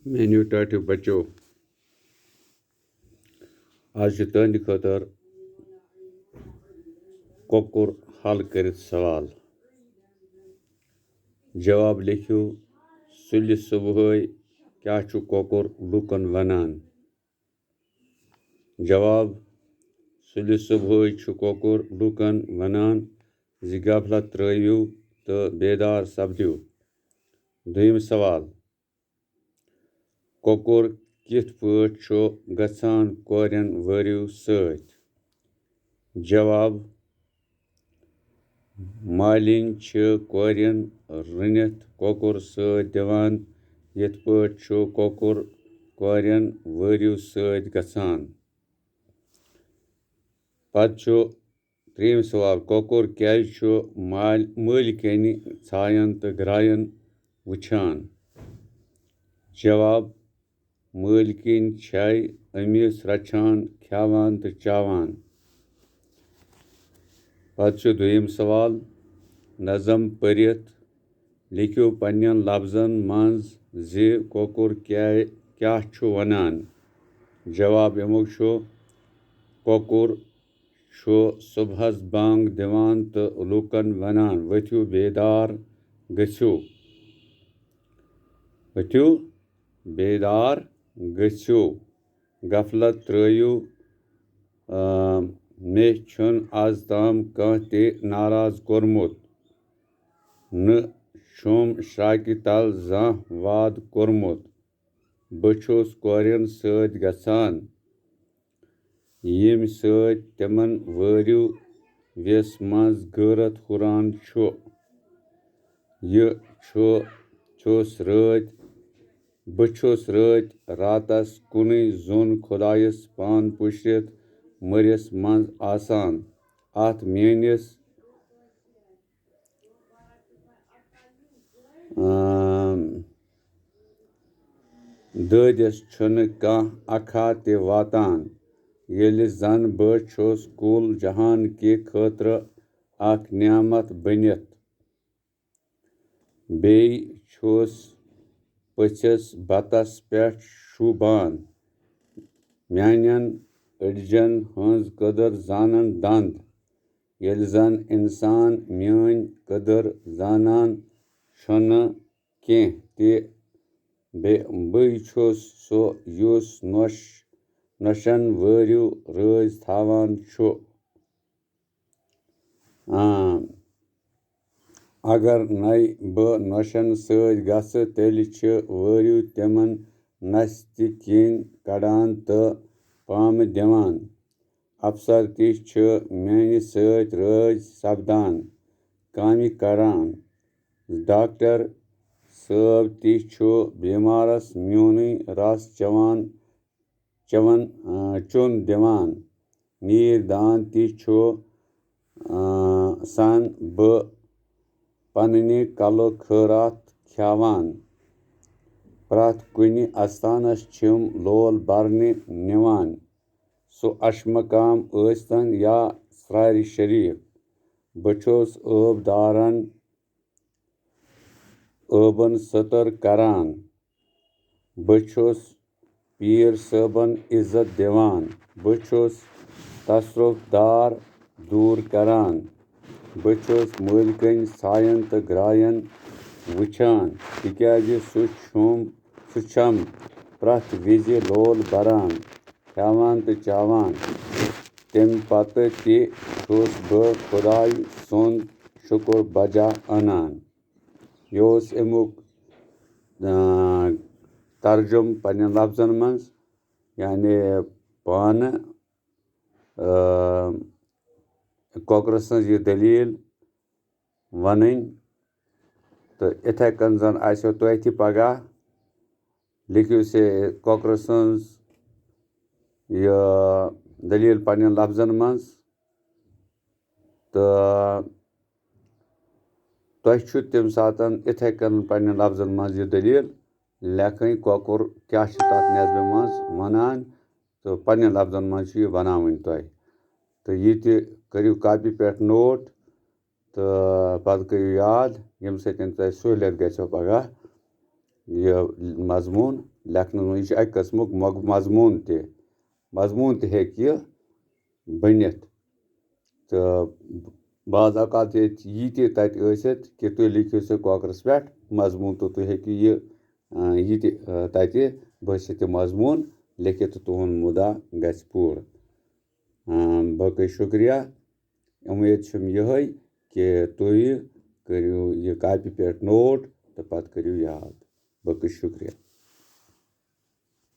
Menu टाटो बच्चो आज तुंद खतर कोकुर हल कर सवाल जवाब लिखो सुल सुबह क्या कोकुर लूकन वनान जवाब सुल सुबह कोकुर लूकन वनान जि गफलत त्रयू तो बेदार सपदियो। दुयम सवाल कोकुर कित पट गसान कोरन वरियो सत जवाब मालिन कोरन रनित कोकुर सत दिवान यथ पट कोकुर कोरन वरियो सत गसान। पत त्रेयम सवाल कोकुर क्या मालिकन छायन तो ग्रायन वुछान जवाब मालिकिन छाय अमिस रचान खावान तो चावान। पत दुयम सवाल नज़म परित लिखो पन्न लफ्जन मज जि कोकुर क्या वनान जवाब यमो कोकुर सुबहस बांग दिवान तो लूकन वनान वथियो बेदार गस्यो गफलत त्रयू मे छुन आज ताम कह ते नाराज कोरमुत न छुम शाकि तल जह वाद कोरमुत बछुस कोरन सत गसान यम सत तिमन वरियो वेस मज गैरत हुरान छु बछुस रातस कुन जुन खुदायस पान पुशरित मरिस मज आसान अत मेनिस ददिस छुन कह अखा ते वातान येलि जन बह छुस कुल जहान के खतर अख नियामत बनित बेई छुस पछिस बतस पेठ शूबान म्यानन अड़जन हंज कदर जानन दंद येलि जन इंसान म्यान कदर जानान छुन केह ते बई छुस सो युस नौशन वरियो रज थावान छु। अगर नई बह नौशन सत गस तेलि छ वरियो तिमन नस ते किन कड़ान तो पाम दिवान अफसर ति छ म्यान सत रज सपदान कामि करान डॉक्टर साहब ति छु बीमारस म्यून रस चुन दिवान नीर दान ति छु सन बह पन्ने कल खैरात खावान प्रथ कुनि अस्तानस छिम लोल बरने निवान सो अशमकाम ऐस्तन या सरार शरीफ बछुस अब दारन अबन सतर करान बछुस पीर सबन इज्जत दिवान बछुस तसरुफ दार दूर करान बछुस मालिकन छायन तो ग्रायन वुछान तिक्याज सु छम प्रथ विज लोल बरान खावान तो चावान तम पत ति छुस बह खुदाय सुंद शुक्र बजा अनान। यह अमुक तर्जुम पन्न लफ्जन मज यानी पान कोकुर सज यह दलील वन तो इथे कन जन आसो तुह ति पगह लिखियो से कोकुर सज यह दलील पन्न लफ्जन मज तो तुह तम सात इथे कन पन्न लफ्जन मज यह दलील लेखन कोकुर क्या तथ नस्बे मज वनान तो पन्न लफ्जन मज यह बनावन तुह तो यह करियो कॉपी पे नोट तो पत करियो याद यम सत तुह सहूलियत गो पगह यह मजमून लेखनस मंज। यह अकि कस्मुक मजमून ते हेकि यह बनित तो बाज अवकात यी तत ٲسِتھ कि तुम लिखियो सह कॉकरस पे मजमून तो तुम हेकि यह तत बसित यह मजमून लिखित तो तुहद मुद्दा गژھِ पूर्ण। बाकी शुक्रिया। उम्मीद छम यही कि तुम करियो यह कॉपी पे नोट तो पत करियो याद। बाकी शुक्रिया।